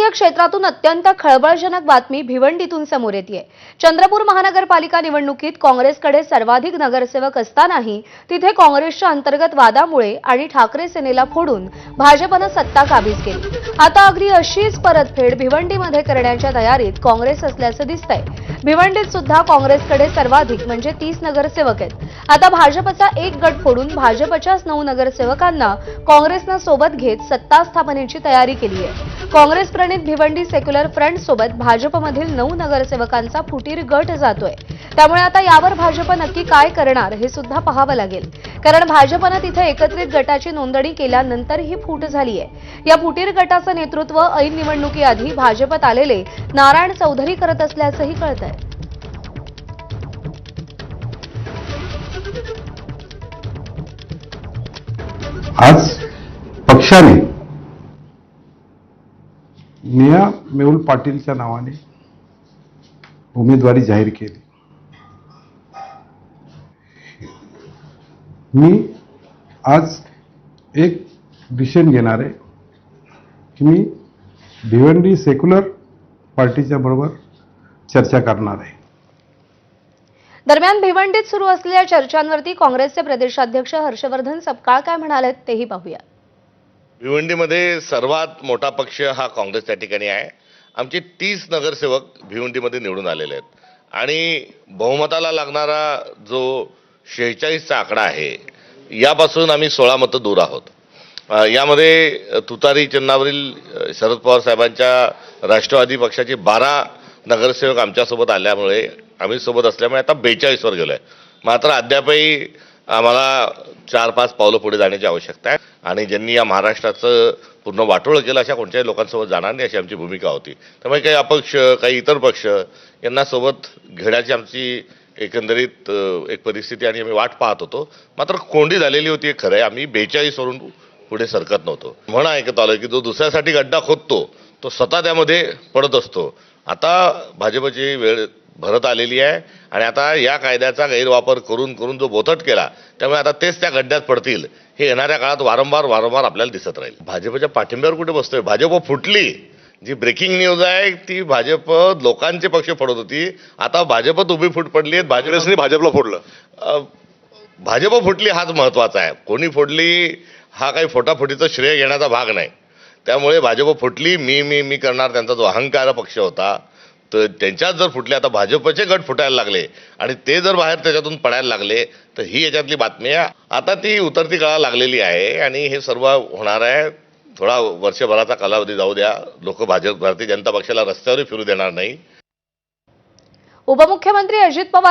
राजकीय क्षेत्रातून अत्यंत खळबळजनक बातमी भिवंडीतून समोर येतेय। चंद्रपूर महानगरपालिका निवडणुकीत काँग्रेसकडे सर्वाधिक नगरसेवक असतानाही तिथे काँग्रेसच्या अंतर्गत वादामुळे आणि ठाकरे सेनेला फोडून भाजपने सत्ता काबीज केली। आता अगदी अशीच परतफेड भिवंडीमध्ये करण्याच्या तयारीत काँग्रेस असल्याचं दिसतंय। भिवंडीत सुद्धा काँग्रेसकडे सर्वाधिक म्हणजे 30 नगरसेवक आहेत। आता भाजपचा एक गट फोडून भाजपच्याच 9 नगरसेवकांना काँग्रेसने सोबत घेत सत्ता स्थापनेची तयारी केली आहे। काँग्रेस प्रणित भिवंडी सेक्युलर फ्रंट सोबत भाजपमधील 9 नगरसेवकांचा फुटीर गट जातोय। त्यामुळे आता यावर भाजप नक्की काय करणार हे सुद्धा पाहावं लागेल, कारण भाजपने तिथे एकत्रित गटाची नोंदणी केल्यानंतर ही फूट झाली आहे। या फुटीर गटाचं नेतृत्व ऐन निवडणुकीआधी भाजपत आलेले नारायण चौधरी करत असल्याचंही कळतंय। आज पक्षाने मिया मेहुल पाटीलच्या नावाने उमेदवारी जाहीर केली। मी आज एक डिसिजन घेणार आहे की मी भिवंडी सेक्युलर पार्टीच्या बरोबर चर्चा करणार आहे। दरम्यान भिवंडीत सुरू असलेल्या चर्चांवरती काँग्रेसचे प्रदेशाध्यक्ष हर्षवर्धन सपकाळ काय म्हणालेत तेही पाहूया। भिवंडीमध्ये सर्वात मोठा पक्ष हा काँग्रेस त्या ठिकाणी आहे। आमचे 30 नगरसेवक भिवंडीमध्ये निवडून आलेले आहेत आणि बहुमताला लागणारा जो 46चा आकडा आहे यापासून आम्ही 16 मतं दूर आहोत। यामध्ये तुतारी चिन्हावरील शरद पवार साहेबांच्या राष्ट्रवादी पक्षाचे 12 नगरसेवक आमच्यासोबत आल्यामुळे आम्ही सोबत असल्यामुळे आता 42 वर गेलोय। मात्र अद्यापही आम्हाला 4-5 पावलं पुढे जाण्याची आवश्यकता आहे आणि ज्यांनी या महाराष्ट्राचं पूर्ण वाटोळं केलं अशा कोणत्याही लोकांसोबत जाणार नाही अशी आमची भूमिका होती। त्यामुळे काही अपक्ष काही इतर पक्ष यांना सोबत घेण्याची आमची एकंदरीत एक परिस्थिती आणि आम्ही वाट पाहत होतो। मात्र कोंडी झालेली होती हे खरं आहे। आम्ही 42 वरून पुढे सरकत नव्हतो। म्हणा ऐकत आलोय की जो दुसऱ्यासाठी गड्डा खोदतो तो स्वतः त्यामध्ये पडत असतो। आता भाजपची वेळ भरत आलेली आहे आणि आता या कायद्याचा गैरवापर करून जो बोथट केला त्यामुळे आता तेच त्या गड्ड्यात पडतील हे येणाऱ्या काळात वारंवार आपल्याला दिसत राहील। भाजपच्या पाठिंब्यावर कुठे बसतोय? भाजप फुटली। जी ब्रेकिंग न्यूज आहे ती भाजप लोकांचे पक्ष फोडत होती, आता भाजपत उभी फूट पडली आहे। भाजपला फोडलं। भाजप फुटली हाच महत्वाचा आहे। कोणी फोडली हा काही फोटाफोटीचं श्रेय घेण्याचा भाग नाही। त्यामुळे भाजप फुटली। मी करणार त्यांचा जो अहंकार पक्ष होता तर त्यांच्यात जर फुटले आता भाजपचे गट फुटायला लागले आणि ते जर बाहेर त्याच्यातून पडायला लागले तर ही याच्यातली बातमी आहे। आता ती उतरती कळा लागलेली आहे आणि हे सर्व होणार आहे। थोडा वर्षभराचा कालावधी जाऊ द्या। लोक भारतीय जनता पक्षाला रस्त्यावर फिरू देणार नाही। उपमुख्यमंत्री अजित पवार